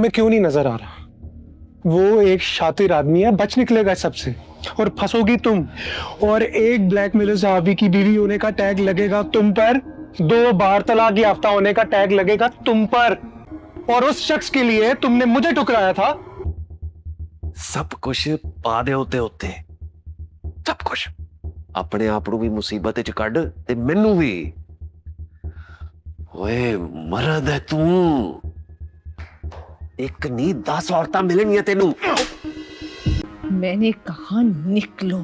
तुम्हें क्यों नहीं नजर आ रहा? वो एक शातिर आदमी है, बच निकलेगा सबसे, और फंसोगी तुम। और एक ब्लैकमेलर साहबी की बीवी होने का टैग लगेगा तुम पर, 2 बार तलाक याफ्ता होने का टैग लगेगा तुम पर, और उस शख्स के लिए तुमने मुझे ठुकराया था। सब कुछ पादे होते होते सब कुछ अपने आप ਨੂੰ ਵੀ ਮੁਸੀਬਤ ਚ ਕੱਢ ਤੇ ਮੈਨੂੰ ਵੀ। ਓਏ ਮਰਦ ਹੈ ਤੂੰ, ਇੱਕ ਨਹੀਂ 10 औरतां मिलनियां तेनू। मैंने कहा निकलो,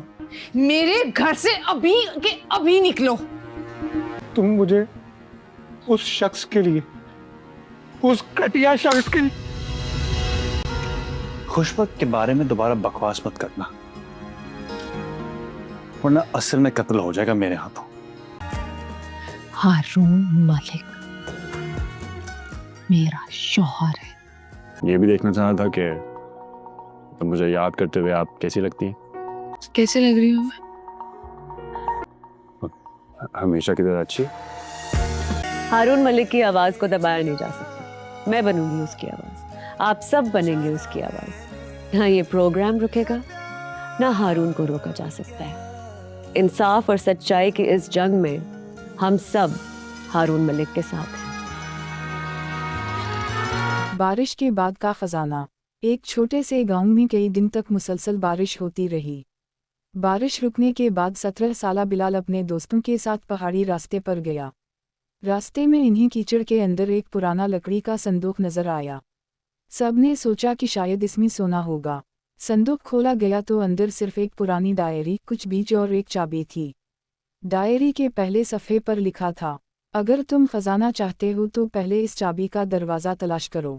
मेरे घर से अभी के अभी निकलो। तुम मुझे उस शख्स के लिए, उस घटिया शख्स के लिए। खुशबक के बारे में दोबारा बकवास मत करना, वरना असल में कत्ल हो जाएगा मेरे हाथों। हारून मलिक मेरा शौहर है। ये भी देखना चाहना था कि तुम मुझे याद करते हुए आप कैसी लगती हैं। कैसे लग रही हूँ मैं? हमेशा की तरह अच्छी। हारून मलिक की आवाज को दबाया नहीं जा सकता। मैं बनूंगी उसकी आवाज, आप सब बनेंगे उसकी आवाज। ना ये प्रोग्राम रुकेगा, ना हारून को रोका जा सकता है। इंसाफ और सच्चाई की इस जंग में हम सब हारून मलिक के साथ हैं। बारिश के बाद का खजाना। एक छोटे से गांव में कई दिन तक मुसलसल बारिश होती रही। बारिश रुकने के बाद 17 साला बिलाल अपने दोस्तों के साथ पहाड़ी रास्ते पर गया। रास्ते में इन्हीं कीचड़ के अंदर एक पुराना लकड़ी का संदूक नजर आया। सबने सोचा कि शायद इसमें सोना होगा। संदूक खोला गया तो अंदर सिर्फ एक पुरानी डायरी, कुछ बीज और एक चाबी थी। डायरी के पहले सफ़े पर लिखा था, अगर तुम खजाना चाहते हो तो पहले इस चाबी का दरवाज़ा तलाश करो।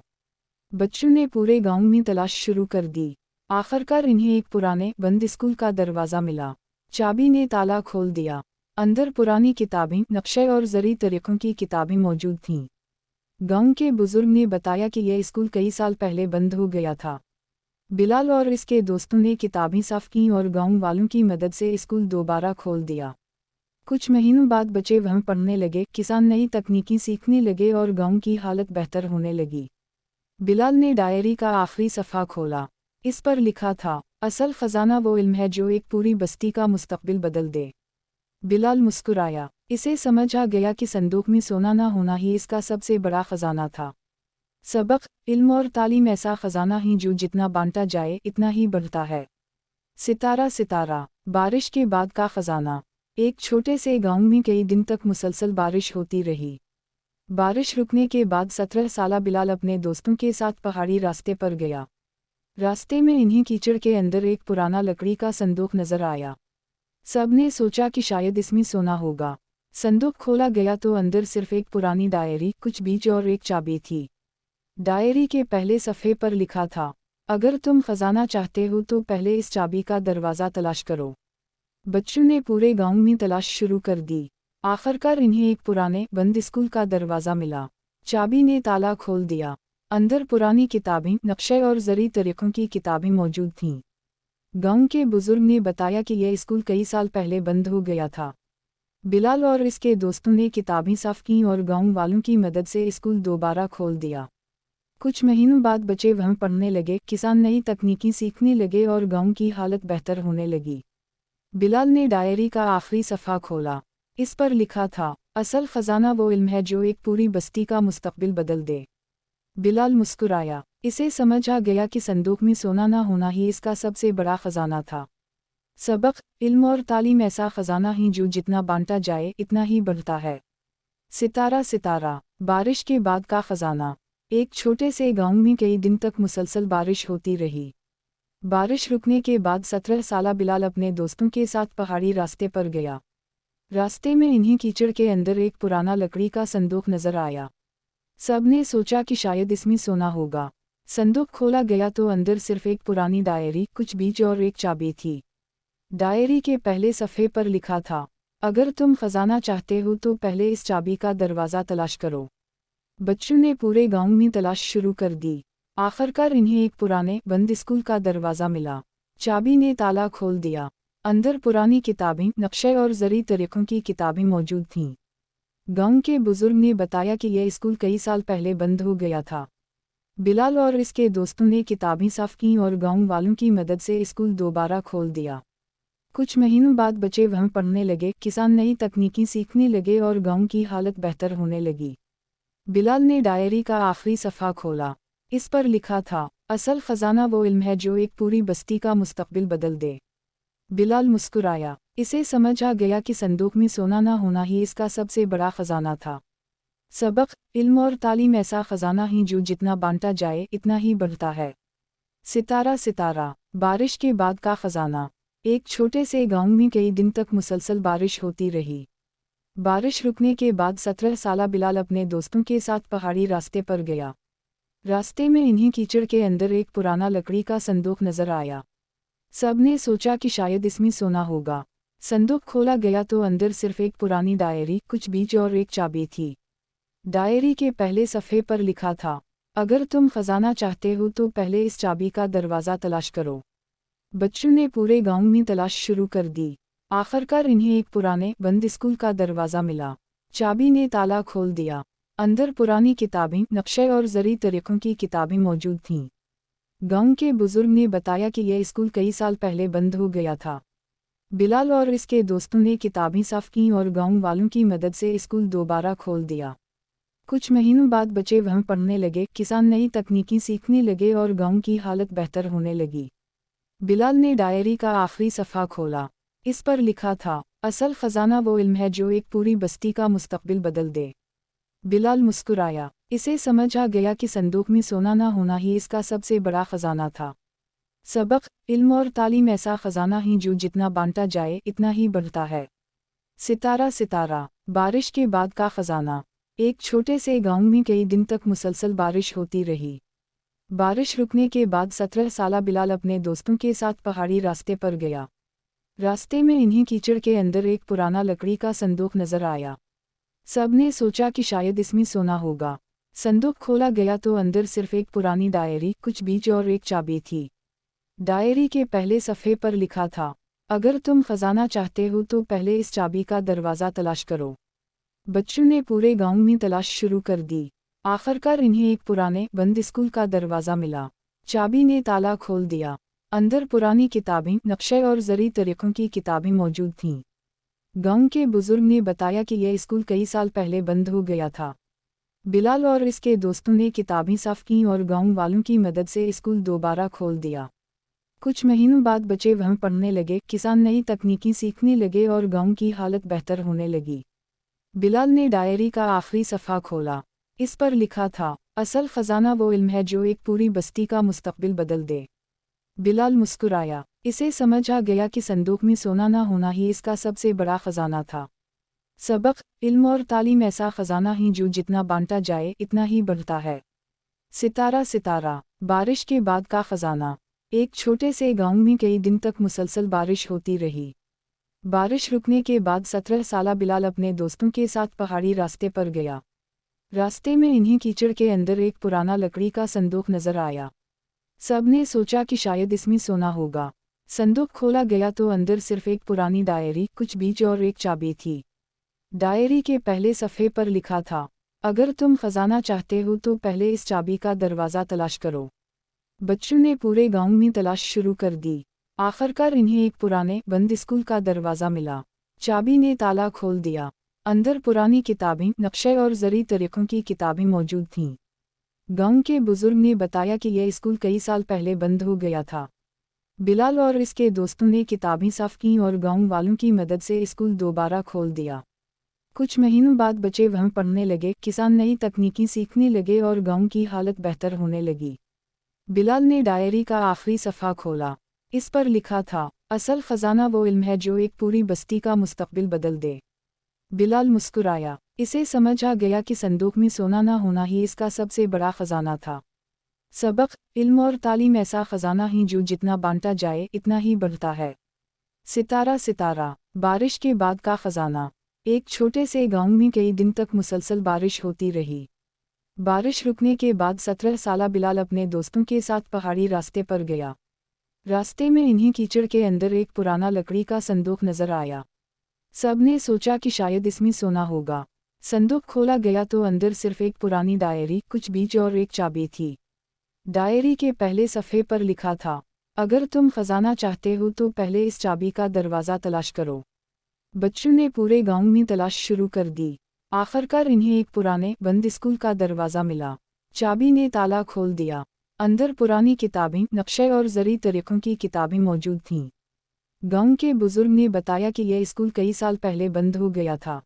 बच्चों ने पूरे गांव में तलाश शुरू कर दी। आखिरकार इन्हें एक पुराने बंद स्कूल का दरवाज़ा मिला। चाबी ने ताला खोल दिया। अंदर पुरानी किताबें, नक्शे और ज़री तरीक़ों की किताबें मौजूद थीं। गांव के बुजुर्ग ने बताया कि यह स्कूल कई साल पहले बंद हो गया था। बिलाल और इसके दोस्तों ने किताबें साफ की और गांव वालों की मदद से स्कूल दोबारा खोल दिया। कुछ महीनों बाद बच्चे वहाँ पढ़ने लगे, किसान नई तकनीकी सीखने लगे और गांव की हालत बेहतर होने लगी। बिलाल ने डायरी का आखिरी सफ़ा खोला। इस पर लिखा था, असल खजाना वो इल्म है जो एक पूरी बस्ती का मुस्तकबिल बदल दे। बिलाल मुस्कुराया। इसे समझ आ गया कि संदूक में सोना ना होना ही इसका सबसे बड़ा खजाना था। सबक, इल्म और तालीम ऐसा खजाना ही जो जितना बांटा जाए इतना ही बढ़ता है। सितारा सितारा। बारिश के बाद का खजाना। एक छोटे से गांव में कई दिन तक मुसलसल बारिश होती रही। बारिश रुकने के बाद 17 साला बिलाल अपने दोस्तों के साथ पहाड़ी रास्ते पर गया। रास्ते में इन्हीं कीचड़ के अंदर एक पुराना लकड़ी का संदूक नजर आया। सबने सोचा कि शायद इसमें सोना होगा। संदूक खोला गया तो अंदर सिर्फ एक पुरानी डायरी, कुछ बीज और एक चाबी थी। डायरी के पहले सफ़े पर लिखा था, अगर तुम खजाना चाहते हो तो पहले इस चाबी का दरवाज़ा तलाश करो। बच्चों ने पूरे गांव में तलाश शुरू कर दी। आखिरकार इन्हें एक पुराने बंद स्कूल का दरवाज़ा मिला। चाबी ने ताला खोल दिया। अंदर पुरानी किताबें, नक्शे और ज़री तरीक़ों की किताबें मौजूद थीं। गांव के बुजुर्ग ने बताया कि यह स्कूल कई साल पहले बंद हो गया था। बिलाल और इसके दोस्तों ने किताबें साफ की और गांव वालों की मदद से स्कूल दोबारा खोल दिया। कुछ महीनों बाद बच्चे वहाँ पढ़ने लगे, किसान नई तकनीकी सीखने लगे और गांव की हालत बेहतर होने लगी। बिलाल ने डायरी का आखिरी सफ़ा खोला। इस पर लिखा था, असल खजाना वो इल्म है जो एक पूरी बस्ती का मुस्तकबिल बदल दे। बिलाल मुस्कुराया। इसे समझ आ गया कि संदूक में सोना ना होना ही इसका सबसे बड़ा खजाना था। सबक, इल्म और तालीम ऐसा खजाना ही जो जितना बांटा जाए इतना ही बढ़ता है। सितारा सितारा। बारिश के बाद का खजाना। एक छोटे से गांव में कई दिन तक मुसलसल बारिश होती रही। बारिश रुकने के बाद 17 साला बिलाल अपने दोस्तों के साथ पहाड़ी रास्ते पर गया। रास्ते में इन्हीं कीचड़ के अंदर एक पुराना लकड़ी का संदूक नजर आया। सबने सोचा कि शायद इसमें सोना होगा। संदूक खोला गया तो अंदर सिर्फ एक पुरानी डायरी, कुछ बीज और एक चाबी थी। डायरी के पहले सफ़े पर लिखा था, अगर तुम खजाना चाहते हो तो पहले इस चाबी का दरवाज़ा तलाश करो। बच्चों ने पूरे गांव में तलाश शुरू कर दी। आखिरकार इन्हें एक पुराने बंद स्कूल का दरवाज़ा मिला। चाबी ने ताला खोल दिया। अंदर पुरानी किताबें, नक्शे और ज़री तरीक़ों की किताबें मौजूद थीं। गांव के बुजुर्ग ने बताया कि यह स्कूल कई साल पहले बंद हो गया था। बिलाल और इसके दोस्तों ने किताबें साफ की और गांव वालों की मदद से स्कूल दोबारा खोल दिया। कुछ महीनों बाद बच्चे वहाँ पढ़ने लगे, किसान नई तकनीकी सीखने लगे और गांव की हालत बेहतर होने लगी। बिलाल ने डायरी का आखिरी सफ़ा खोला। इस पर लिखा था, असल खजाना वो इल्म है जो एक पूरी बस्ती का मुस्तकबिल बदल दे। बिलाल मुस्कुराया। इसे समझ आ गया कि संदूक में सोना ना होना ही इसका सबसे बड़ा खजाना था। सबक, इल्म और तालीम ऐसा खजाना ही जो जितना बांटा जाए इतना ही बढ़ता है। सितारा सितारा, बारिश के बाद का खजाना। एक छोटे से गांव में कई दिन तक मुसलसल बारिश होती रही। बारिश रुकने के बाद 17 साला बिलाल अपने दोस्तों के साथ पहाड़ी रास्ते पर गया। रास्ते में इन्हीं कीचड़ के अंदर एक पुराना लकड़ी का संदूक नजर आया। सबने सोचा कि शायद इसमें सोना होगा। संदूक खोला गया तो अंदर सिर्फ एक पुरानी डायरी, कुछ बीज और एक चाबी थी। डायरी के पहले सफ़े पर लिखा था, अगर तुम खजाना चाहते हो तो पहले इस चाबी का दरवाज़ा तलाश करो। बच्चों ने पूरे गांव में तलाश शुरू कर दी। आखिरकार इन्हें एक पुराने बंद स्कूल का दरवाज़ा मिला। चाबी ने ताला खोल दिया। अंदर पुरानी किताबें, नक्शे और ज़री तरीक़ों की किताबें मौजूद थीं। गांव के बुजुर्ग ने बताया कि यह स्कूल कई साल पहले बंद हो गया था। बिलाल और इसके दोस्तों ने किताबें साफ की और गांव वालों की मदद से स्कूल दोबारा खोल दिया। कुछ महीनों बाद बच्चे वहाँ पढ़ने लगे, किसान नई तकनीकी सीखने लगे और गांव की हालत बेहतर होने लगी। बिलाल ने डायरी का आखिरी सफ़ा खोला। इस पर लिखा था, असल खजाना वो इल्म है जो एक पूरी बस्ती का मुस्तकबिल बदल दे। बिलाल मुस्कुराया। इसे समझ आ गया कि संदूक में सोना ना होना ही इसका सबसे बड़ा खजाना था। सबक, इल्म और तालीम ऐसा खजाना ही जो जितना बांटा जाए इतना ही बढ़ता है। सितारा सितारा, बारिश के बाद का खजाना। एक छोटे से गांव में कई दिन तक मुसलसल बारिश होती रही। बारिश रुकने के बाद 17 साला बिलाल अपने दोस्तों के साथ पहाड़ी रास्ते पर गया। रास्ते में इन्हीं कीचड़ के अंदर एक पुराना लकड़ी का संदूक नजर आया। सबने सोचा कि शायद इसमें सोना होगा। संदूक खोला गया तो अंदर सिर्फ एक पुरानी डायरी, कुछ बीज और एक चाबी थी। डायरी के पहले सफ़े पर लिखा था, अगर तुम खजाना चाहते हो तो पहले इस चाबी का दरवाज़ा तलाश करो। बच्चों ने पूरे गांव में तलाश शुरू कर दी। आखिरकार इन्हें एक पुराने बंद स्कूल का दरवाज़ा मिला। चाबी ने ताला खोल दिया। अंदर पुरानी किताबें, नक्शे और ज़री तरीक़ों की किताबें मौजूद थीं। गांव के बुजुर्ग ने बताया कि यह स्कूल कई साल पहले बंद हो गया था। बिलाल और इसके दोस्तों ने किताबें साफ की और गांव वालों की मदद से स्कूल दोबारा खोल दिया। कुछ महीनों बाद बच्चे वहाँ पढ़ने लगे, किसान नई तकनीकी सीखने लगे और गांव की हालत बेहतर होने लगी। बिलाल ने डायरी का आखिरी सफ़ा खोला। इस पर लिखा था, असल खजाना वो इल्म है जो एक पूरी बस्ती का मुस्तकबिल बदल दे। बिलाल मुस्कुराया। इसे समझ आ गया कि संदूक में सोना ना होना ही इसका सबसे बड़ा खजाना था। सबक, इल्म और तालीम ऐसा खजाना ही जो जितना बांटा जाए इतना ही बढ़ता है। सितारा सितारा, बारिश के बाद का खजाना। एक छोटे से गांव में कई दिन तक मुसलसल बारिश होती रही। बारिश रुकने के बाद 17 साला बिलाल अपने दोस्तों के साथ पहाड़ी रास्ते पर गया। रास्ते में इन्हीं कीचड़ के अंदर एक पुराना लकड़ी का संदूक नजर आया। सबने सोचा कि शायद इसमें सोना होगा। संदूक खोला गया तो अंदर सिर्फ एक पुरानी डायरी, कुछ बीज और एक चाबी थी। डायरी के पहले सफ़े पर लिखा था, अगर तुम खजाना चाहते हो तो पहले इस चाबी का दरवाज़ा तलाश करो। बच्चों ने पूरे गांव में तलाश शुरू कर दी। आखिरकार इन्हें एक पुराने बंद स्कूल का दरवाज़ा मिला। चाबी ने ताला खोल दिया। अंदर पुरानी किताबें, नक्शे और ज़री तरीक़ों की किताबें मौजूद थीं। गांव के बुजुर्ग ने बताया कि यह स्कूल कई साल पहले बंद हो गया था। बिलाल और इसके दोस्तों ने किताबें साफ की और गांव वालों की मदद से स्कूल दोबारा खोल दिया। कुछ महीनों बाद बच्चे वहाँ पढ़ने लगे, किसान नई तकनीकी सीखने लगे और गांव की हालत बेहतर होने लगी। बिलाल ने डायरी का आखिरी सफ़ा खोला। इस पर लिखा था, असल खजाना वो इल्म है जो एक पूरी बस्ती का मुस्तकबिल बदल दे। बिलाल मुस्कुराया। इसे समझ आ गया कि संदूक में सोना ना होना ही इसका सबसे बड़ा खजाना था। सबक, इल्म और तालीम ऐसा खजाना ही जो जितना बांटा जाए इतना ही बढ़ता है। सितारा सितारा, बारिश के बाद का खजाना। एक छोटे से गांव में कई दिन तक मुसलसल बारिश होती रही। बारिश रुकने के बाद 17 साला बिलाल अपने दोस्तों के साथ पहाड़ी रास्ते पर गया। रास्ते में इन्हीं कीचड़ के अंदर एक पुराना लकड़ी का संदूक नजर आया। सबने सोचा कि शायद इसमें सोना होगा। संदूक खोला गया तो अंदर सिर्फ एक पुरानी डायरी, कुछ बीज और एक चाबी थी। डायरी के पहले सफ़े पर लिखा था, अगर तुम खजाना चाहते हो तो पहले इस चाबी का दरवाज़ा तलाश करो। बच्चों ने पूरे गांव में तलाश शुरू कर दी। आखिरकार इन्हें एक पुराने बंद स्कूल का दरवाज़ा मिला। चाबी ने ताला खोल दिया। अंदर पुरानी किताबें, नक्शे और ज़री तरीक़ों की किताबें मौजूद थीं। गांव के बुजुर्ग ने बताया कि यह स्कूल कई साल पहले बंद हो गया था।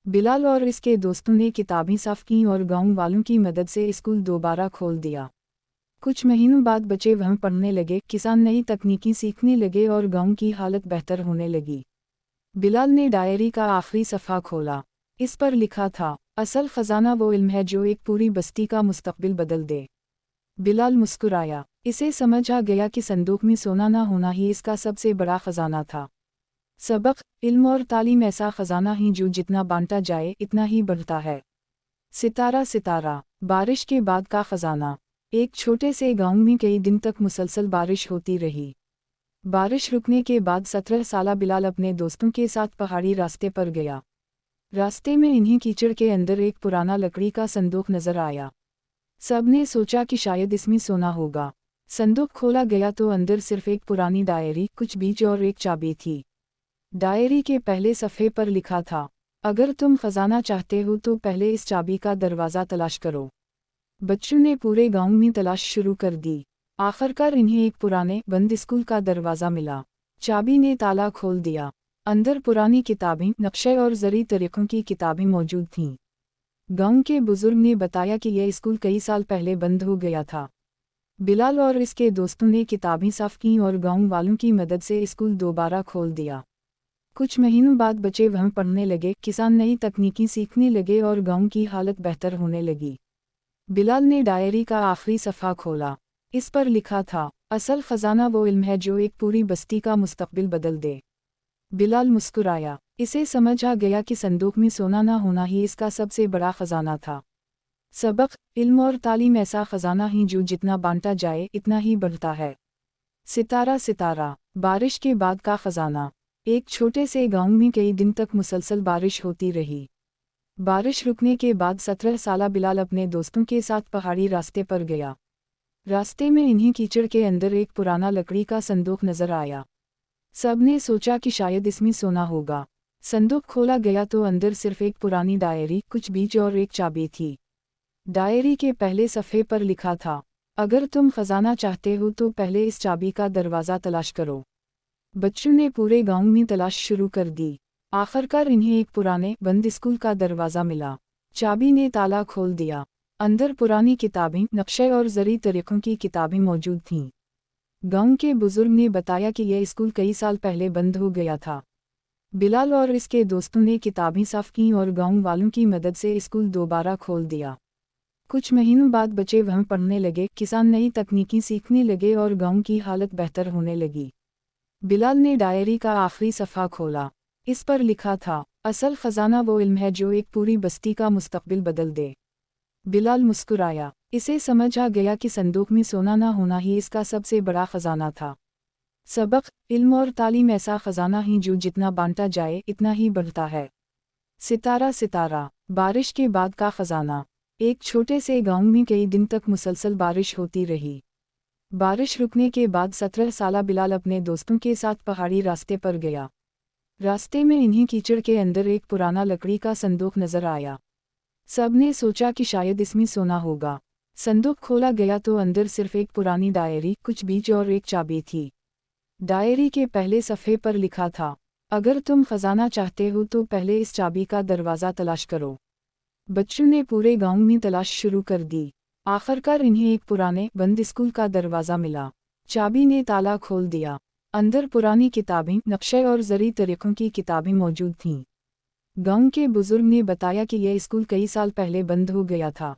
बिलाल और इसके दोस्तों ने किताबें साफ की और गांव वालों की मदद से स्कूल दोबारा खोल दिया। कुछ महीनों बाद बच्चे वहाँ पढ़ने लगे, किसान नई तकनीकी सीखने लगे और गांव की हालत बेहतर होने लगी। बिलाल ने डायरी का आखिरी सफ़ा खोला। इस पर लिखा था, असल ख़जाना वो इल्म है जो एक पूरी बस्ती का मुस्तकबिल बदल दे। बिलाल मुस्कुराया। इसे समझ आ गया कि संदूक में सोना ना होना ही इसका सबसे बड़ा ख़जाना था। सबक, इल्म और तालीम ऐसा ख़जाना ही जो जितना बांटा जाए इतना ही बढ़ता है। सितारा सितारा, बारिश के बाद का ख़जाना। एक छोटे से गांव में कई दिन तक मुसलसल बारिश होती रही। बारिश रुकने के बाद 17 साला बिलाल अपने दोस्तों के साथ पहाड़ी रास्ते पर गया। रास्ते में इन्हें कीचड़ के अंदर एक पुराना लकड़ी का संदूक नजर आया। सब ने सोचा कि शायद इसमें सोना होगा। संदूक खोला गया तो अंदर सिर्फ एक पुरानी डायरी, कुछ बीज और एक चाबी थी। डायरी के पहले सफ़े पर लिखा था, अगर तुम खजाना चाहते हो तो पहले इस चाबी का दरवाज़ा तलाश करो। बच्चों ने पूरे गांव में तलाश शुरू कर दी। आखिरकार इन्हें एक पुराने बंद स्कूल का दरवाज़ा मिला। चाबी ने ताला खोल दिया। अंदर पुरानी किताबें, नक्शे और ज़री तरीक़ों की किताबें मौजूद थीं। गांव के बुजुर्ग ने बताया कि यह स्कूल कई साल पहले बंद हो गया था। बिलाल और इसके दोस्तों ने किताबें साफ की और गांव वालों की मदद से स्कूल दोबारा खोल दिया। कुछ महीनों बाद बच्चे वहाँ पढ़ने लगे, किसान नई तकनीकी सीखने लगे और गांव की हालत बेहतर होने लगी। बिलाल ने डायरी का आखिरी सफ़ा खोला। इस पर लिखा था, असल ख़जाना वो इल्म है जो एक पूरी बस्ती का मुस्तकबिल बदल दे। बिलाल मुस्कुराया। इसे समझ आ गया कि संदूक में सोना ना होना ही इसका सबसे बड़ा ख़जाना था। सबक, इल्म और तालीम ऐसा ख़जाना ही जो जितना बांटा जाए इतना ही बढ़ता है। सितारा सितारा, बारिश के बाद का ख़जाना। एक छोटे से गांव में कई दिन तक मुसलसल बारिश होती रही। बारिश रुकने के बाद 17 साला बिलाल अपने दोस्तों के साथ पहाड़ी रास्ते पर गया। रास्ते में इन्हें कीचड़ के अंदर एक पुराना लकड़ी का संदूक नजर आया। सब ने सोचा कि शायद इसमें सोना होगा। संदूक खोला गया तो अंदर सिर्फ एक पुरानी डायरी, कुछ बीज और एक चाबी थी। डायरी के पहले सफ़े पर लिखा था, अगर तुम खजाना चाहते हो तो पहले इस चाबी का दरवाज़ा तलाश करो। बच्चों ने पूरे गांव में तलाश शुरू कर दी। आखिरकार इन्हें एक पुराने बंद स्कूल का दरवाज़ा मिला। चाबी ने ताला खोल दिया। अंदर पुरानी किताबें, नक्शे और ज़री तरीक़ों की किताबें मौजूद थीं। गांव के बुजुर्ग ने बताया कि यह स्कूल कई साल पहले बंद हो गया था। बिलाल और इसके दोस्तों ने किताबें साफ की और गांव वालों की मदद से स्कूल दोबारा खोल दिया। कुछ महीनों बाद बच्चे वहाँ पढ़ने लगे, किसान नई तकनीकी सीखने लगे और गांव की हालत बेहतर होने लगी। बिलाल ने डायरी का आखिरी सफ़ा खोला। इस पर लिखा था, असल ख़जाना वो इल्म है जो एक पूरी बस्ती का मुस्तकबिल बदल दे। बिलाल मुस्कुराया। इसे समझ आ गया कि संदूक में सोना ना होना ही इसका सबसे बड़ा ख़जाना था। सबक, इल्म और तालीम ऐसा ख़जाना ही जो जितना बांटा जाए इतना ही बढ़ता है। सितारा सितारा, बारिश के बाद का ख़जाना। एक छोटे से गांव में कई दिन तक मुसलसल बारिश होती रही। बारिश रुकने के बाद 17 साला बिलाल अपने दोस्तों के साथ पहाड़ी रास्ते पर गया। रास्ते में इन्हें कीचड़ के अंदर एक पुराना लकड़ी का संदूक नजर आया। सब ने सोचा कि शायद इसमें सोना होगा। संदूक खोला गया तो अंदर सिर्फ एक पुरानी डायरी, कुछ बीज और एक चाबी थी। डायरी के पहले सफ़े पर लिखा था, अगर तुम खजाना चाहते हो तो पहले इस चाबी का दरवाज़ा तलाश करो। बच्चों ने पूरे गांव में तलाश शुरू कर दी। आखिरकार इन्हें एक पुराने बंद स्कूल का दरवाज़ा मिला। चाबी ने ताला खोल दिया। अंदर पुरानी किताबें, नक्शे और ज़री तरीक़ों की किताबें मौजूद थीं। गांव के बुजुर्ग ने बताया कि यह स्कूल कई साल पहले बंद हो गया था।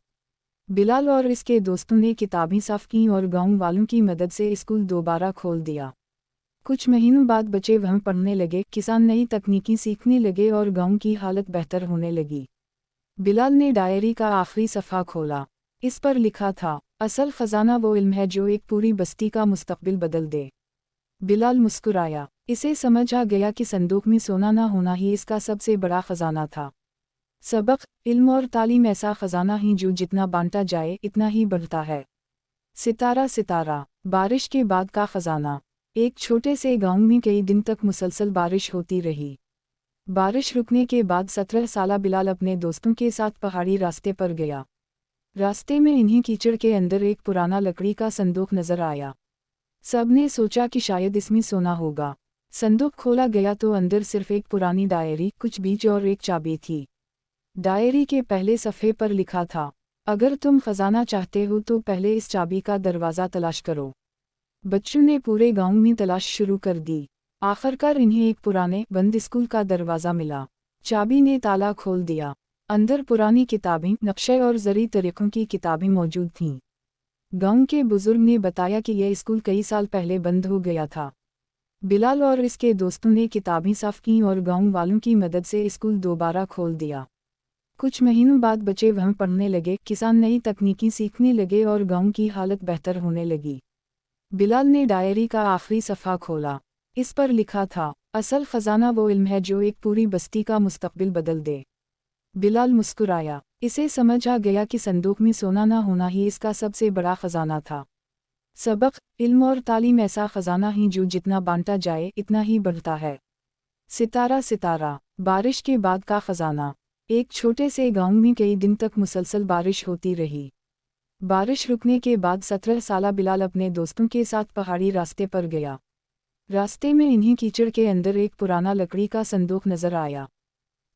बिलाल और इसके दोस्तों ने किताबें साफ की और गांव वालों की मदद से स्कूल दोबारा खोल दिया। कुछ महीनों बाद बच्चे वहाँ पढ़ने लगे, किसान नई तकनीकी सीखने लगे और गांव की हालत बेहतर होने लगी। बिलाल ने डायरी का आखिरी सफ़ा खोला। इस पर लिखा था, असल ख़जाना वो इल्म है जो एक पूरी बस्ती का मुस्तकबिल बदल दे। बिलाल मुस्कुराया। इसे समझ आ गया कि संदूक में सोना ना होना ही इसका सबसे बड़ा ख़जाना था। सबक, इल्म और तालीम ऐसा ख़जाना ही जो जितना बांटा जाए इतना ही बढ़ता है। सितारा सितारा, बारिश के बाद का खजाना। एक छोटे से गांव में कई दिन तक मुसलसल बारिश होती रही। बारिश रुकने के बाद 17 साला बिलाल अपने दोस्तों के साथ पहाड़ी रास्ते पर गया। रास्ते में इन्हीं कीचड़ के अंदर एक पुराना लकड़ी का संदूक नजर आया। सबने सोचा कि शायद इसमें सोना होगा। संदूक खोला गया तो अंदर सिर्फ एक पुरानी डायरी, कुछ बीज और एक चाबी थी। डायरी के पहले सफ़े पर लिखा था, अगर तुम खजाना चाहते हो तो पहले इस चाबी का दरवाज़ा तलाश करो। बच्चों ने पूरे गांव में तलाश शुरू कर दी। आखिरकार इन्हें एक पुराने बंद स्कूल का दरवाज़ा मिला। चाबी ने ताला खोल दिया। अंदर पुरानी किताबें, नक्शे और ज़री तरीक़ों की किताबें मौजूद थीं। गांव के बुजुर्ग ने बताया कि यह स्कूल कई साल पहले बंद हो गया था। बिलाल और इसके दोस्तों ने किताबें साफ की और गांव वालों की मदद से स्कूल दोबारा खोल दिया। कुछ महीनों बाद बच्चे वहाँ पढ़ने लगे, किसान नई तकनीकी सीखने लगे और गांव की हालत बेहतर होने लगी। बिलाल ने डायरी का आखिरी सफ़ा खोला। इस पर लिखा था, असल खजाना वो इल्म है जो एक पूरी बस्ती का मुस्तकबिल बदल दे। बिलाल मुस्कुराया। इसे समझ आ गया कि संदूक में सोना ना होना ही इसका सबसे बड़ा खजाना था। सबक, इल्म और तालीम ऐसा खजाना ही जो जितना बांटा जाए इतना ही बढ़ता है। सितारा सितारा, बारिश के बाद का खजाना। एक छोटे से गांव में कई दिन तक मुसलसल बारिश होती रही। बारिश रुकने के बाद 17 साला बिलाल अपने दोस्तों के साथ पहाड़ी रास्ते पर गया। रास्ते में इन्हीं कीचड़ के अंदर एक पुराना लकड़ी का संदूक नजर आया।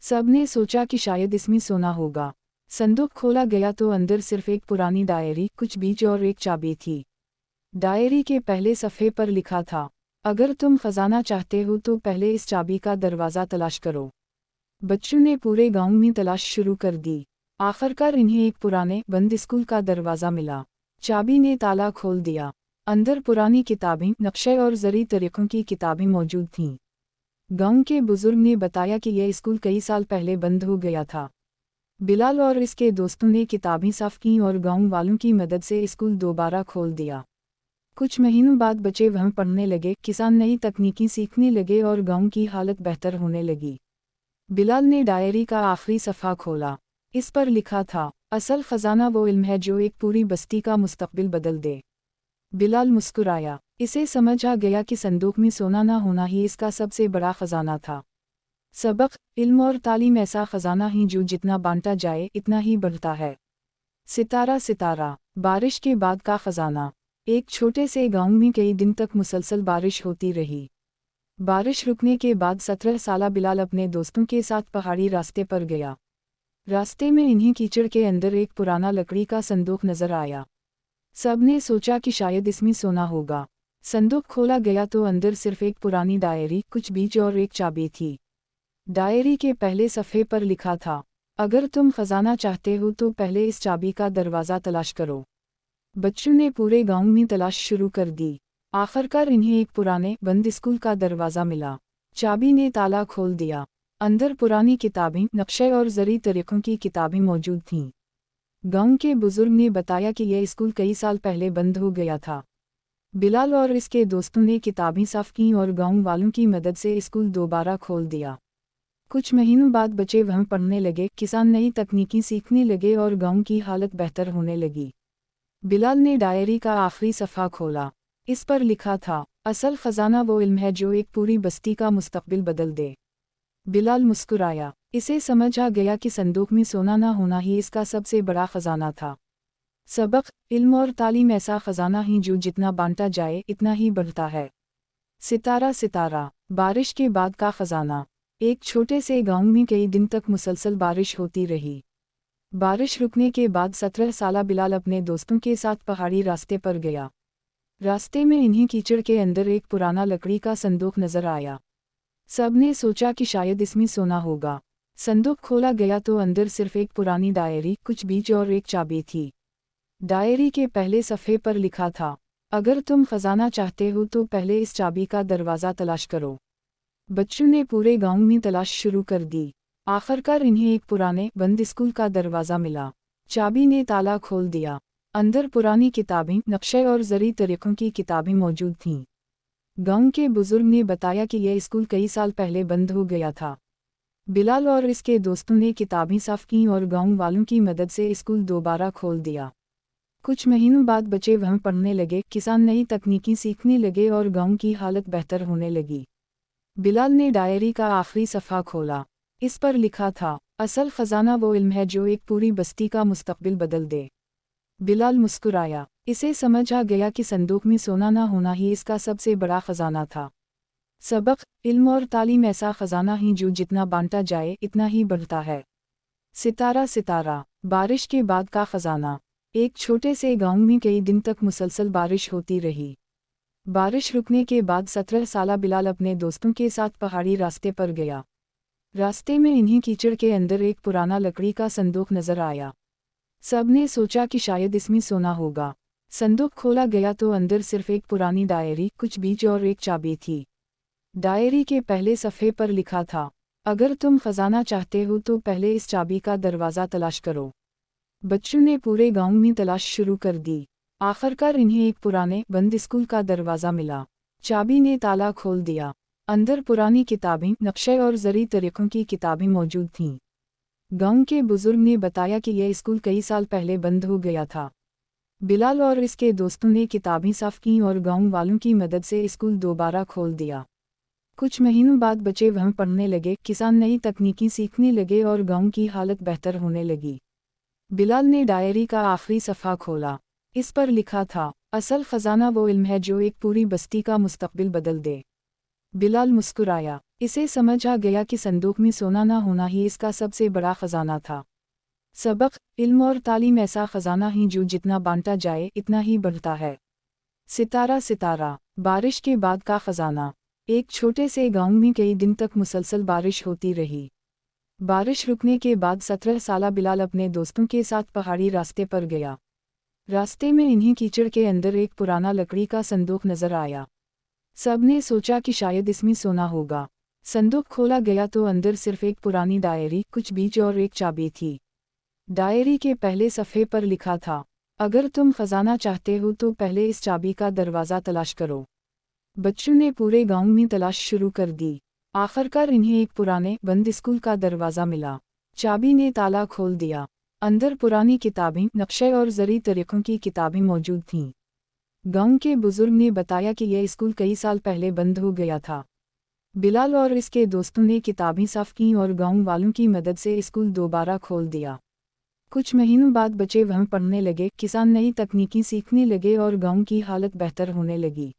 सबने सोचा कि शायद इसमें सोना होगा। संदूक खोला गया तो अंदर सिर्फ एक पुरानी डायरी, कुछ बीज और एक चाबी थी। डायरी के पहले सफ़े पर लिखा था, अगर तुम खजाना चाहते हो तो पहले इस चाबी का दरवाज़ा तलाश करो। बच्चों ने पूरे गांव में तलाश शुरू कर दी। आखिरकार इन्हें एक पुराने बंद स्कूल का दरवाज़ा मिला। चाबी ने ताला खोल दिया। अंदर पुरानी किताबें, नक्शे और ज़री तरीक़ों की किताबें मौजूद थीं। गांव के बुजुर्ग ने बताया कि यह स्कूल कई साल पहले बंद हो गया था। बिलाल और इसके दोस्तों ने किताबें साफ की और गांव वालों की मदद से स्कूल दोबारा खोल दिया। कुछ महीनों बाद बच्चे वहाँ पढ़ने लगे, किसान नई तकनीकी सीखने लगे और गांव की हालत बेहतर होने लगी। बिलाल ने डायरी का आखिरी सफ़ा खोला। इस पर लिखा था, असल खजाना वो इल्म है जो एक पूरी बस्ती का मुस्तकबिल बदल दे। बिलाल मुस्कुराया। इसे समझ आ गया कि संदूक में सोना ना होना ही इसका सबसे बड़ा खजाना था। सबक, इल्म और तालीम ऐसा खजाना ही जो जितना बांटा जाए इतना ही बढ़ता है। सितारा सितारा, बारिश के बाद का खजाना। एक छोटे से गांव में कई दिन तक मुसलसल बारिश होती रही। बारिश रुकने के बाद 17 साला बिलाल अपने दोस्तों के साथ पहाड़ी रास्ते पर गया। रास्ते में इन्हीं कीचड़ के अंदर एक पुराना लकड़ी का संदूक नजर आया। सबने सोचा कि शायद इसमें सोना होगा। संदूक खोला गया तो अंदर सिर्फ एक पुरानी डायरी, कुछ बीज और एक चाबी थी। डायरी के पहले सफ़े पर लिखा था, अगर तुम खजाना चाहते हो तो पहले इस चाबी का दरवाज़ा तलाश करो। बच्चों ने पूरे गांव में तलाश शुरू कर दी। आखिरकार इन्हें एक पुराने बंद स्कूल का दरवाज़ा मिला। चाबी ने ताला खोल दिया। अंदर पुरानी किताबें, नक्शे और ज़री तरीक़ों की किताबें मौजूद थीं। गांव के बुजुर्ग ने बताया कि यह स्कूल कई साल पहले बंद हो गया था। बिलाल और इसके दोस्तों ने किताबें साफ की और गांव वालों की मदद से स्कूल दोबारा खोल दिया। कुछ महीनों बाद बच्चे वहाँ पढ़ने लगे, किसान नई तकनीकी सीखने लगे और गांव की हालत बेहतर होने लगी। बिलाल ने डायरी का आखिरी सफ़ा खोला। इस पर लिखा था, असल खजाना वो इल्म है जो एक पूरी बस्ती का मुस्तकबिल बदल दे। बिलाल मुस्कुराया। इसे समझ आ गया कि संदूक में सोना ना होना ही इसका सबसे बड़ा खजाना था। सबक, इल्म और तालीम ऐसा खजाना ही जो जितना बांटा जाए इतना ही बढ़ता है। सितारा सितारा, बारिश के बाद का खजाना। एक छोटे से गांव में कई दिन तक मुसलसल बारिश होती रही। बारिश रुकने के बाद 17 साला बिलाल अपने दोस्तों के साथ पहाड़ी रास्ते पर गया। रास्ते में इन्हीं कीचड़ के अंदर एक पुराना लकड़ी का संदूक नजर आया। सबने सोचा कि शायद इसमें सोना होगा। संदूक खोला गया तो अंदर सिर्फ एक पुरानी डायरी, कुछ बीज और एक चाबी थी। डायरी के पहले सफ़े पर लिखा था, अगर तुम खजाना चाहते हो तो पहले इस चाबी का दरवाज़ा तलाश करो। बच्चों ने पूरे गांव में तलाश शुरू कर दी। आखिरकार इन्हें एक पुराने बंद स्कूल का दरवाज़ा मिला। चाबी ने ताला खोल दिया। अंदर पुरानी किताबें, नक्शे और ज़री तरीक़ों की किताबें मौजूद थीं। गांव के बुजुर्ग ने बताया कि यह स्कूल कई साल पहले बंद हो गया था। बिलाल और इसके दोस्तों ने किताबें साफ की और गांव वालों की मदद से स्कूल दोबारा खोल दिया। कुछ महीनों बाद बच्चे वहाँ पढ़ने लगे, किसान नई तकनीकी सीखने लगे और गांव की हालत बेहतर होने लगी। बिलाल ने डायरी का आखिरी सफ़ा खोला। इस पर लिखा था, असल खजाना वो इल्म है जो एक पूरी बस्ती का मुस्तकबिल बदल दे। बिलाल मुस्कुराया। इसे समझ आ गया कि संदूक में सोना ना होना ही इसका सबसे बड़ा खजाना था। सबक, इल्म और तालीम ऐसा खजाना ही जो जितना बांटा जाए इतना ही बढ़ता है। सितारा सितारा, बारिश के बाद का खजाना। एक छोटे से गांव में कई दिन तक मुसलसल बारिश होती रही। बारिश रुकने के बाद 17 साला बिलाल अपने दोस्तों के साथ पहाड़ी रास्ते पर गया। रास्ते में इन्हीं कीचड़ के अंदर एक पुराना लकड़ी का संदूक नजर आया। सबने सोचा कि शायद इसमें सोना होगा। संदूक खोला गया तो अंदर सिर्फ एक पुरानी डायरी, कुछ बीज और एक चाबी थी। डायरी के पहले सफ़े पर लिखा था, अगर तुम खजाना चाहते हो तो पहले इस चाबी का दरवाज़ा तलाश करो। बच्चों ने पूरे गांव में तलाश शुरू कर दी। आखिरकार इन्हें एक पुराने बंद स्कूल का दरवाज़ा मिला। चाबी ने ताला खोल दिया। अंदर पुरानी किताबें, नक्शे और ज़री तरीक़ों की किताबें मौजूद थीं। गांव के बुजुर्ग ने बताया कि यह स्कूल कई साल पहले बंद हो गया था। बिलाल और इसके दोस्तों ने किताबें साफ की और गांव वालों की मदद से स्कूल दोबारा खोल दिया। कुछ महीनों बाद बच्चे वहाँ पढ़ने लगे, किसान नई तकनीकी सीखने लगे और गांव की हालत बेहतर होने लगी। बिलाल ने डायरी का आखिरी सफ़ा खोला। इस पर लिखा था, असल खजाना वो इल्म है जो एक पूरी बस्ती का मुस्तकबिल बदल दे। बिलाल मुस्कुराया। इसे समझ आ गया कि संदूक में सोना ना होना ही इसका सबसे बड़ा खजाना था। सबक, इल्म और तालीम ऐसा खजाना ही जो जितना बांटा जाए इतना ही बढ़ता है। सितारा सितारा, बारिश के बाद का खजाना। एक छोटे से गांव में कई दिन तक मुसलसल बारिश होती रही। बारिश रुकने के बाद 17 साला बिलाल अपने दोस्तों के साथ पहाड़ी रास्ते पर गया। रास्ते में इन्हीं कीचड़ के अंदर एक पुराना लकड़ी का संदूक नजर आया। सबने सोचा कि शायद इसमें सोना होगा। संदूक खोला गया तो अंदर सिर्फ एक पुरानी डायरी, कुछ बीज और एक चाबी थी। डायरी के पहले सफ़े पर लिखा था, अगर तुम खजाना चाहते हो तो पहले इस चाबी का दरवाज़ा तलाश करो। बच्चों ने पूरे गांव में तलाश शुरू कर दी। आखिरकार इन्हें एक पुराने बंद स्कूल का दरवाज़ा मिला। चाबी ने ताला खोल दिया। अंदर पुरानी किताबें, नक्शे और ज़री तरीक़ों की किताबें मौजूद थीं। गांव के बुजुर्ग ने बताया कि यह स्कूल कई साल पहले बंद हो गया था। बिलाल और इसके दोस्तों ने किताबें साफ की और गांव वालों की मदद से स्कूल दोबारा खोल दिया। कुछ महीनों बाद बच्चे वहाँ पढ़ने लगे, किसान नई तकनीकी सीखने लगे और गांव की हालत बेहतर होने लगी।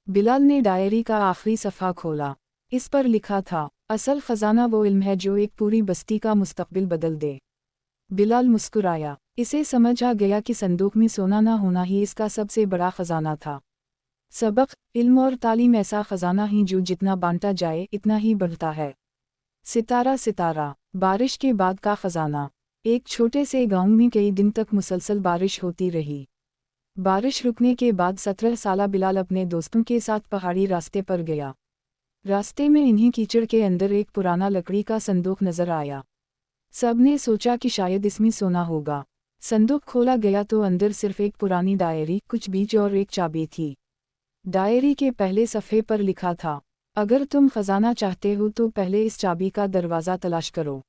बिलाल ने डायरी का आखिरी सफ़ा खोला। इस पर लिखा था, असल खजाना वो इल्म है जो एक पूरी बस्ती का मुस्तकबिल बदल दे। बिलाल मुस्कुराया। इसे समझ आ गया कि संदूक में सोना ना होना ही इसका सबसे बड़ा खजाना था। सबक, इल्म और तालीम ऐसा खजाना ही जो जितना बांटा जाए इतना ही बढ़ता है। सितारा सितारा, बारिश के बाद का खजाना। एक छोटे से गांव में कई दिन तक मुसलसल बारिश होती रही। बारिश रुकने के बाद 17 साला बिलाल अपने दोस्तों के साथ पहाड़ी रास्ते पर गया। रास्ते में इन्हीं कीचड़ के अंदर एक पुराना लकड़ी का संदूक नजर आया। सबने सोचा कि शायद इसमें सोना होगा। संदूक खोला गया तो अंदर सिर्फ एक पुरानी डायरी, कुछ बीज और एक चाबी थी। डायरी के पहले सफ़े पर लिखा था, अगर तुम खजाना चाहते हो तो पहले इस चाबी का दरवाज़ा तलाश करो।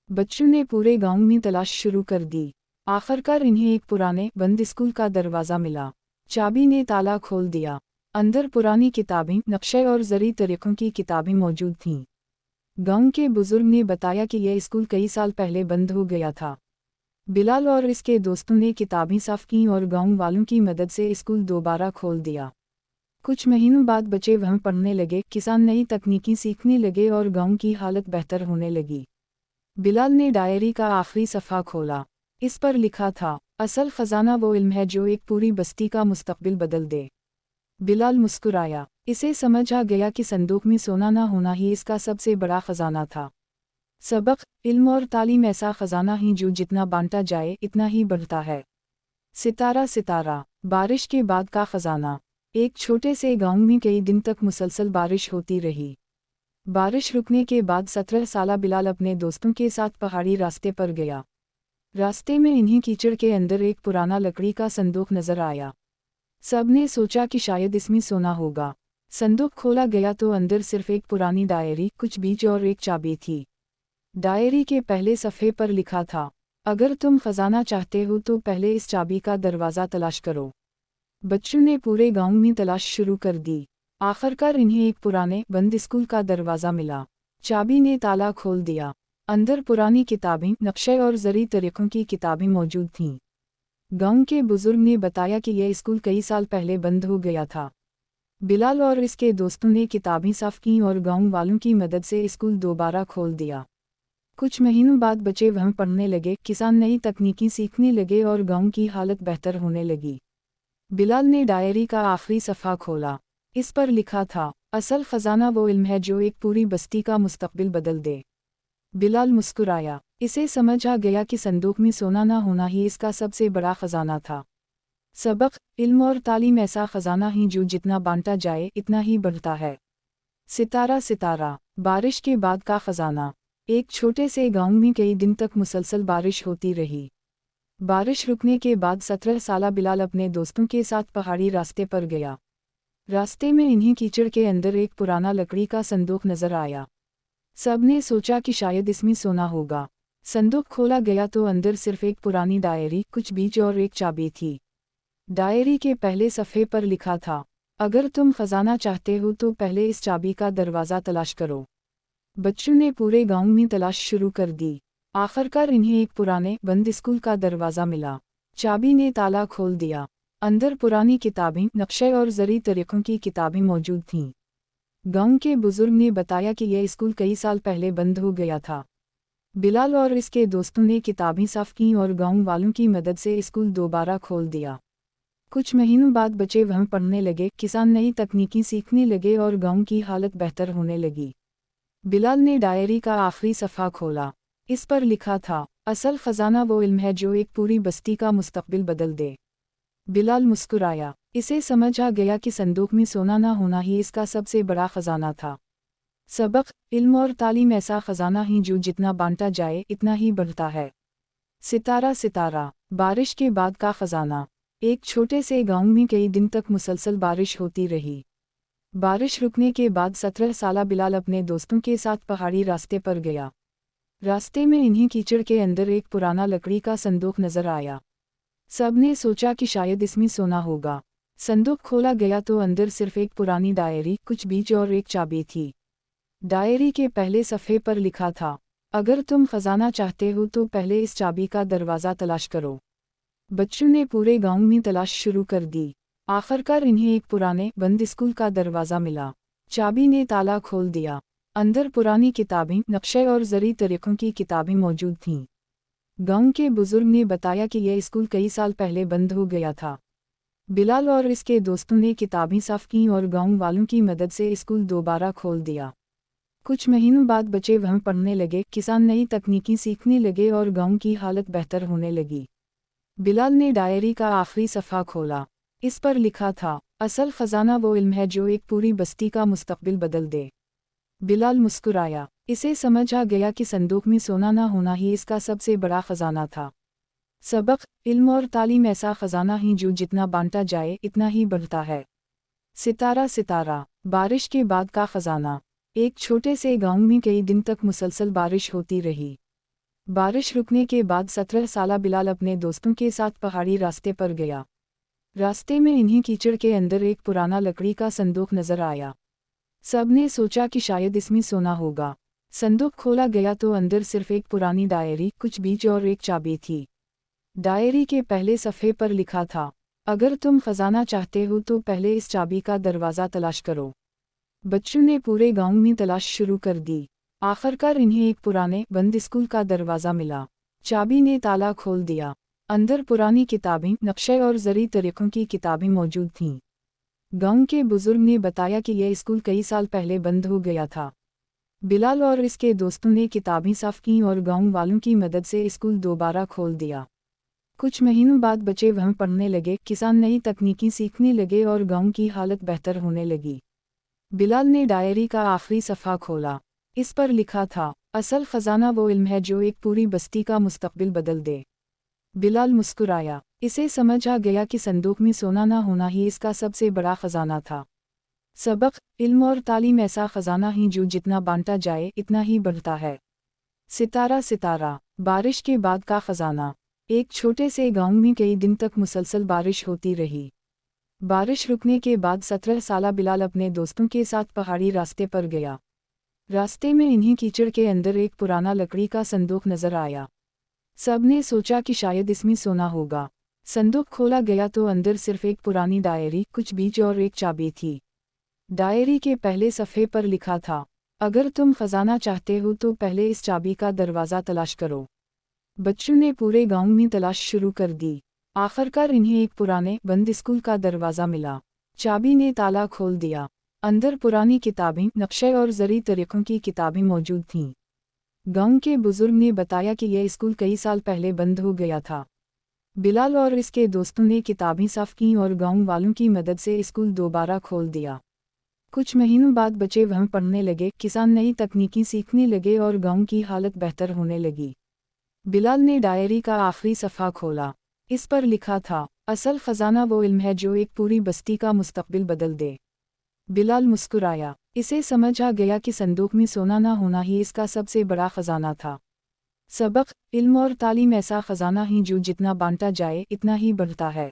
बच्चों ने पूरे गांव में तलाश शुरू कर दी। आखिरकार इन्हें एक पुराने बंद स्कूल का दरवाज़ा मिला। चाबी ने ताला खोल दिया। अंदर पुरानी किताबें, नक्शे और ज़री तरीक़ों की किताबें मौजूद थीं। गांव के बुजुर्ग ने बताया कि यह स्कूल कई साल पहले बंद हो गया था। बिलाल और इसके दोस्तों ने किताबें साफ की और गांव वालों की मदद से स्कूल दोबारा खोल दिया। कुछ महीनों बाद बच्चे वहाँ पढ़ने लगे, किसान नई तकनीकी सीखने लगे और गांव की हालत बेहतर होने लगी। बिलाल ने डायरी का आखिरी सफ़ा खोला। इस पर लिखा था, असल खजाना वो इल्म है जो एक पूरी बस्ती का मुस्तकबिल बदल दे। बिलाल मुस्कुराया। इसे समझ आ गया कि संदूक में सोना ना होना ही इसका सबसे बड़ा खजाना था। सबक, इल्म और तालीम ऐसा खजाना ही जो जितना बांटा जाए इतना ही बढ़ता है। सितारा सितारा, बारिश के बाद का खजाना। एक छोटे से गांव में कई दिन तक मुसलसल बारिश होती रही। बारिश रुकने के बाद 17 साला बिलाल अपने दोस्तों के साथ पहाड़ी रास्ते पर गया। रास्ते में इन्हीं कीचड़ के अंदर एक पुराना लकड़ी का संदूक नजर आया। सबने सोचा कि शायद इसमें सोना होगा। संदूक खोला गया तो अंदर सिर्फ एक पुरानी डायरी, कुछ बीज और एक चाबी थी। डायरी के पहले सफ़े पर लिखा था, अगर तुम खजाना चाहते हो तो पहले इस चाबी का दरवाज़ा तलाश करो। बच्चों ने पूरे गांव में तलाश शुरू कर दी। आखिरकार इन्हें एक पुराने बंद स्कूल का दरवाज़ा मिला। चाबी ने ताला खोल दिया। अंदर पुरानी किताबें, नक्शे और ज़री तरीक़ों की किताबें मौजूद थीं। गांव के बुजुर्ग ने बताया कि यह स्कूल कई साल पहले बंद हो गया था। बिलाल और इसके दोस्तों ने किताबें साफ की और गांव वालों की मदद से स्कूल दोबारा खोल दिया। कुछ महीनों बाद बच्चे वहाँ पढ़ने लगे, किसान नई तकनीकी सीखने लगे और गांव की हालत बेहतर होने लगी। बिलाल ने डायरी का आखिरी सफ़ा खोला। इस पर लिखा था, असल ख़जाना वो इल्म है जो एक पूरी बस्ती का मुस्तकबिल बदल दे। बिलाल मुस्कुराया। इसे समझ आ गया कि संदूक में सोना ना होना ही इसका सबसे बड़ा ख़जाना था। सबक, इल्म और तालीम ऐसा ख़जाना ही जो जितना बांटा जाए इतना ही बढ़ता है। सितारा सितारा, बारिश के बाद का ख़जाना। एक छोटे से गांव में कई दिन तक मुसलसल बारिश होती रही। बारिश रुकने के बाद 17 साला बिलाल अपने दोस्तों के साथ पहाड़ी रास्ते पर गया। रास्ते में इन्हें कीचड़ के अंदर एक पुराना लकड़ी का संदूक नजर आया। सब ने सोचा कि शायद इसमें सोना होगा। संदूक खोला गया तो अंदर सिर्फ एक पुरानी डायरी, कुछ बीज और एक चाबी थी। डायरी के पहले सफ़े पर लिखा था, अगर तुम खजाना चाहते हो तो पहले इस चाबी का दरवाज़ा तलाश करो। बच्चों ने पूरे गांव में तलाश शुरू कर दी। आखिरकार इन्हें एक पुराने बंद स्कूल का दरवाज़ा मिला। चाबी ने ताला खोल दिया। अंदर पुरानी किताबें, नक्शे और ज़री तरीक़ों की किताबें मौजूद थीं। गांव के बुजुर्ग ने बताया कि यह स्कूल कई साल पहले बंद हो गया था। बिलाल और इसके दोस्तों ने किताबें साफ की और गांव वालों की मदद से स्कूल दोबारा खोल दिया। कुछ महीनों बाद बच्चे वहाँ पढ़ने लगे, किसान नई तकनीकी सीखने लगे और गांव की हालत बेहतर होने लगी। बिलाल ने डायरी का आखिरी सफ़ा खोला। इस पर लिखा था, असल ख़जाना वो इल्म है जो एक पूरी बस्ती का मुस्तकबिल बदल दे। बिलाल मुस्कुराया। इसे समझ आ गया कि संदूक में सोना ना होना ही इसका सबसे बड़ा ख़जाना था। सबक, इल्म और तालीम ऐसा ख़जाना ही जो जितना बांटा जाए इतना ही बढ़ता है। सितारा सितारा, बारिश के बाद का ख़जाना। एक छोटे से गांव में कई दिन तक मुसलसल बारिश होती रही। बारिश रुकने के बाद 17 साला बिलाल अपने दोस्तों के साथ पहाड़ी रास्ते पर गया। रास्ते में इन्हें कीचड़ के अंदर एक पुराना लकड़ी का संदूक नजर आया। सब ने सोचा कि शायद इसमें सोना होगा। संदूक खोला गया तो अंदर सिर्फ एक पुरानी डायरी, कुछ बीज और एक चाबी थी। डायरी के पहले सफ़े पर लिखा था, अगर तुम खजाना चाहते हो तो पहले इस चाबी का दरवाज़ा तलाश करो। बच्चों ने पूरे गांव में तलाश शुरू कर दी। आखिरकार इन्हें एक पुराने बंद स्कूल का दरवाज़ा मिला। चाबी ने ताला खोल दिया। अंदर पुरानी किताबें, नक्शे और ज़री तरीक़ों की किताबें मौजूद थीं। गांव के बुजुर्ग ने बताया कि यह स्कूल कई साल पहले बंद हो गया था। बिलाल और इसके दोस्तों ने किताबें साफ की और गांव वालों की मदद से स्कूल दोबारा खोल दिया। कुछ महीनों बाद बच्चे वहाँ पढ़ने लगे, किसान नई तकनीकी सीखने लगे और गांव की हालत बेहतर होने लगी। बिलाल ने डायरी का आखिरी सफ़ा खोला। इस पर लिखा था, असल ख़जाना वो इल्म है जो एक पूरी बस्ती का मुस्तकबिल बदल दे। बिलाल मुस्कुराया। इसे समझ आ गया कि संदूक में सोना ना होना ही इसका सबसे बड़ा ख़जाना था। सबक, इल्म और तालीम ऐसा ख़जाना ही जो जितना बांटा जाए इतना ही बढ़ता है। सितारा सितारा, बारिश के बाद का ख़जाना। एक छोटे से गांव में कई दिन तक मुसलसल बारिश होती रही। बारिश रुकने के बाद 17 साला बिलाल अपने दोस्तों के साथ पहाड़ी रास्ते पर गया। रास्ते में इन्हें कीचड़ के अंदर एक पुराना लकड़ी का संदूक नजर आया। सब ने सोचा कि शायद इसमें सोना होगा। संदूक खोला गया तो अंदर सिर्फ एक पुरानी डायरी, कुछ बीज और एक चाबी थी। डायरी के पहले सफ़े पर लिखा था, अगर तुम खजाना चाहते हो तो पहले इस चाबी का दरवाज़ा तलाश करो। बच्चों ने पूरे गांव में तलाश शुरू कर दी। आखिरकार इन्हें एक पुराने बंद स्कूल का दरवाज़ा मिला। चाबी ने ताला खोल दिया। अंदर पुरानी किताबें, नक्शे और ज़री तरीक़ों की किताबें मौजूद थीं। गांव के बुजुर्ग ने बताया कि यह स्कूल कई साल पहले बंद हो गया था। बिलाल और इसके दोस्तों ने किताबें साफ की और गांव वालों की मदद से स्कूल दोबारा खोल दिया। कुछ महीनों बाद बच्चे वहाँ पढ़ने लगे, किसान नई तकनीकी सीखने लगे और गांव की हालत बेहतर होने लगी। बिलाल ने डायरी का आखिरी सफ़ा खोला। इस पर लिखा था, असल ख़जाना वो इल्म है जो एक पूरी बस्ती का मुस्तकबिल बदल दे। बिलाल मुस्कुराया। इसे समझ आ गया कि संदूक में सोना ना होना ही इसका सबसे बड़ा ख़जाना था। सबक, इल्म और तालीम ऐसा ख़जाना ही जो जितना बांटा जाए इतना ही बढ़ता है। सितारा सितारा, बारिश के बाद का खजाना। एक छोटे से गांव में कई दिन तक मुसलसल बारिश होती रही। बारिश रुकने के बाद 17 साला बिलाल अपने दोस्तों के साथ पहाड़ी रास्ते पर गया। रास्ते में इन्हीं कीचड़ के अंदर एक पुराना लकड़ी का संदूक नजर आया। सबने सोचा कि शायद इसमें सोना होगा। संदूक खोला गया तो अंदर सिर्फ एक पुरानी डायरी, कुछ बीज और एक चाबी थी। डायरी के पहले सफ़े पर लिखा था, अगर तुम खजाना चाहते हो तो पहले इस चाबी का दरवाज़ा तलाश करो। बच्चों ने पूरे गांव में तलाश शुरू कर दी। आखिरकार इन्हें एक पुराने बंद स्कूल का दरवाज़ा मिला। चाबी ने ताला खोल दिया। अंदर पुरानी किताबें, नक्शे और ज़री तरीक़ों की किताबें मौजूद थीं। गांव के बुजुर्ग ने बताया कि यह स्कूल कई साल पहले बंद हो गया था। बिलाल और इसके दोस्तों ने किताबें साफ की और गांव वालों की मदद से स्कूल दोबारा खोल दिया। कुछ महीनों बाद बच्चे वहाँ पढ़ने लगे, किसान नई तकनीकी सीखने लगे और गांव की हालत बेहतर होने लगी। बिलाल ने डायरी का आखिरी सफ़ा खोला। इस पर लिखा था, असल ख़जाना वो इल्म है जो एक पूरी बस्ती का मुस्तकबिल बदल दे। बिलाल मुस्कुराया। इसे समझ आ गया कि संदूक में सोना ना होना ही इसका सबसे बड़ा ख़जाना था। सबक, इल्म और तालीम ऐसा ख़जाना ही जो जितना बांटा जाए इतना ही बढ़ता है।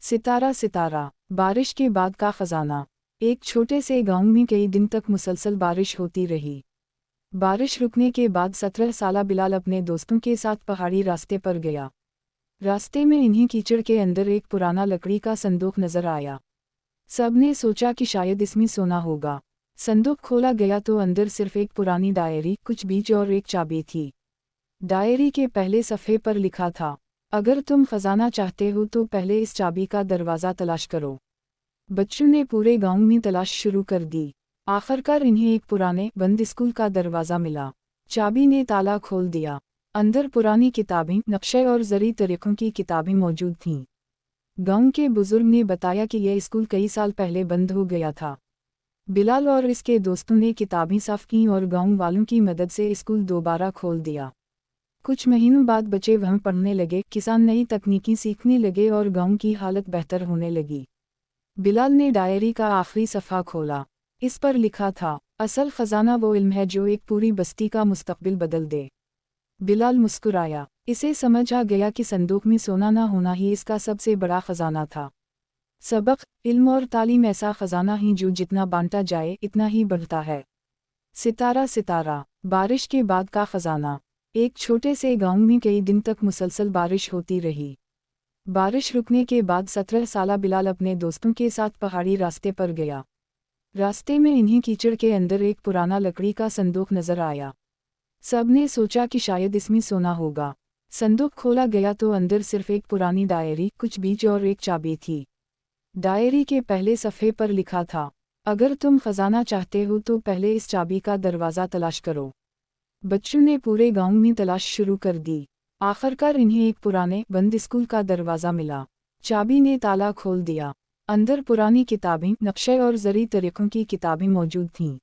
सितारा सितारा, बारिश के बाद का ख़जाना। एक छोटे से गांव में कई दिन तक मुसलसल बारिश होती रही। बारिश रुकने के बाद 17 साला बिलाल अपने दोस्तों के साथ पहाड़ी रास्ते पर गया। रास्ते में इन्हीं कीचड़ के अंदर एक पुराना लकड़ी का संदूक नजर आया। सबने सोचा कि शायद इसमें सोना होगा। संदूक खोला गया तो अंदर सिर्फ एक पुरानी डायरी, कुछ बीज और एक चाबी थी। डायरी के पहले सफ़े पर लिखा था, अगर तुम खजाना चाहते हो तो पहले इस चाबी का दरवाज़ा तलाश करो। बच्चों ने पूरे गांव में तलाश शुरू कर दी। आखिरकार इन्हें एक पुराने बंद स्कूल का दरवाज़ा मिला। चाबी ने ताला खोल दिया। अंदर पुरानी किताबें, नक्शे और ज़री तरीक़ों की किताबें मौजूद थीं। गांव के बुजुर्ग ने बताया कि यह स्कूल कई साल पहले बंद हो गया था। बिलाल और इसके दोस्तों ने किताबें साफ की और गांव वालों की मदद से स्कूल दोबारा खोल दिया। कुछ महीनों बाद बच्चे वहाँ पढ़ने लगे, किसान नई तकनीकी सीखने लगे और गांव की हालत बेहतर होने लगी। बिलाल ने डायरी का आखिरी सफ़ा खोला। इस पर लिखा था, असल ख़जाना वो इल्म है जो एक पूरी बस्ती का मुस्तकबिल बदल दे। बिलाल मुस्कुराया। इसे समझ आ गया कि संदूक में सोना ना होना ही इसका सबसे बड़ा ख़जाना था। सबक, इल्म और तालीम ऐसा ख़जाना ही जो जितना बांटा जाए इतना ही बढ़ता है। सितारा सितारा, बारिश के बाद का ख़जाना। एक छोटे से गांव में कई दिन तक मुसलसल बारिश होती रही। बारिश रुकने के बाद 17 साला बिलाल अपने दोस्तों के साथ पहाड़ी रास्ते पर गया। रास्ते में इन्हीं कीचड़ के अंदर एक पुराना लकड़ी का संदूक नजर आया। सबने सोचा कि शायद इसमें सोना होगा। संदूक खोला गया तो अंदर सिर्फ एक पुरानी डायरी, कुछ बीज और एक चाबी थी। डायरी के पहले सफ़े पर लिखा था, अगर तुम खजाना चाहते हो तो पहले इस चाबी का दरवाज़ा तलाश करो। बच्चों ने पूरे गांव में तलाश शुरू कर दी। आखिरकार इन्हें एक पुराने बंद स्कूल का दरवाज़ा मिला। चाबी ने ताला खोल दिया। अंदर पुरानी किताबें, नक्शे और ज़री तरीक़ों की किताबें मौजूद थीं।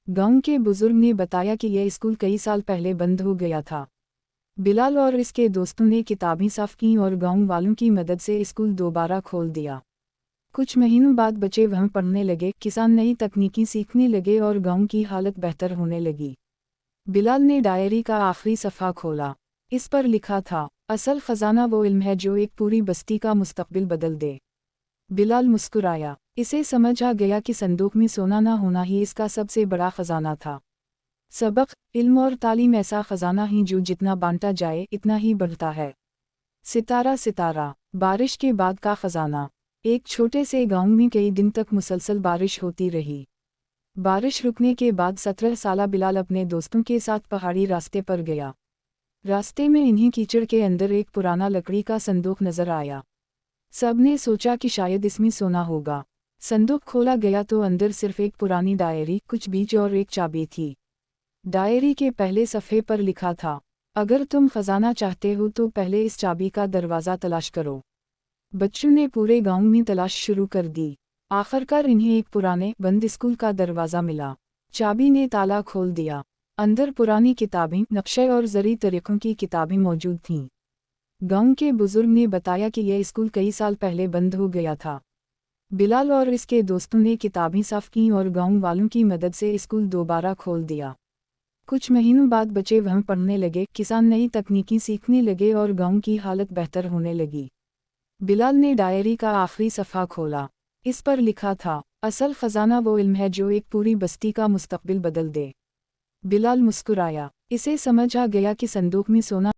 गांव के बुजुर्ग ने बताया कि यह स्कूल कई साल पहले बंद हो गया था। बिलाल और इसके दोस्तों ने किताबें साफ की और गांव वालों की मदद से स्कूल दोबारा खोल दिया। कुछ महीनों बाद बच्चे वहाँ पढ़ने लगे, किसान नई तकनीकी सीखने लगे और गांव की हालत बेहतर होने लगी। बिलाल ने डायरी का आखिरी सफ़ा खोला। इस पर लिखा था, असल ख़जाना वो इल्म है जो एक पूरी बस्ती का मुस्तकबिल बदल दे। बिलाल मुस्कुराया। इसे समझ आ गया कि संदूक में सोना ना होना ही इसका सबसे बड़ा ख़जाना था। सबक, इल्म और तालीम ऐसा ख़जाना ही जो जितना बांटा जाए इतना ही बढ़ता है। सितारा सितारा, बारिश के बाद का ख़जाना। एक छोटे से गांव में कई दिन तक मुसलसल बारिश होती रही। बारिश रुकने के बाद 17 साला बिलाल अपने दोस्तों के साथ पहाड़ी रास्ते पर गया। रास्ते में इन्हीं कीचड़ के अंदर एक पुराना लकड़ी का संदूक नजर आया। सबने सोचा कि शायद इसमें सोना होगा। संदूक खोला गया तो अंदर सिर्फ एक पुरानी डायरी, कुछ बीज और एक चाबी थी। डायरी के पहले सफ़े पर लिखा था, अगर तुम खजाना चाहते हो तो पहले इस चाबी का दरवाज़ा तलाश करो। बच्चों ने पूरे गांव में तलाश शुरू कर दी। आखिरकार इन्हें एक पुराने बंद स्कूल का दरवाज़ा मिला। चाबी ने ताला खोल दिया। अंदर पुरानी किताबें, नक्शे और ज़री तरीक़ों की किताबें मौजूद थीं। गांव के बुजुर्ग ने बताया कि यह स्कूल कई साल पहले बंद हो गया था। बिलाल और इसके दोस्तों ने किताबें साफ की और गांव वालों की मदद से स्कूल दोबारा खोल दिया। कुछ महीनों बाद बच्चे वहाँ पढ़ने लगे, किसान नई तकनीकी सीखने लगे और गांव की हालत बेहतर होने लगी। बिलाल ने डायरी का आखिरी सफ़ा खोला। इस पर लिखा था, असल खजाना वो इल्म है जो एक पूरी बस्ती का मुस्तकबिल बदल दे। बिलाल मुस्कुराया। इसे समझ आ गया कि संदूक में सोना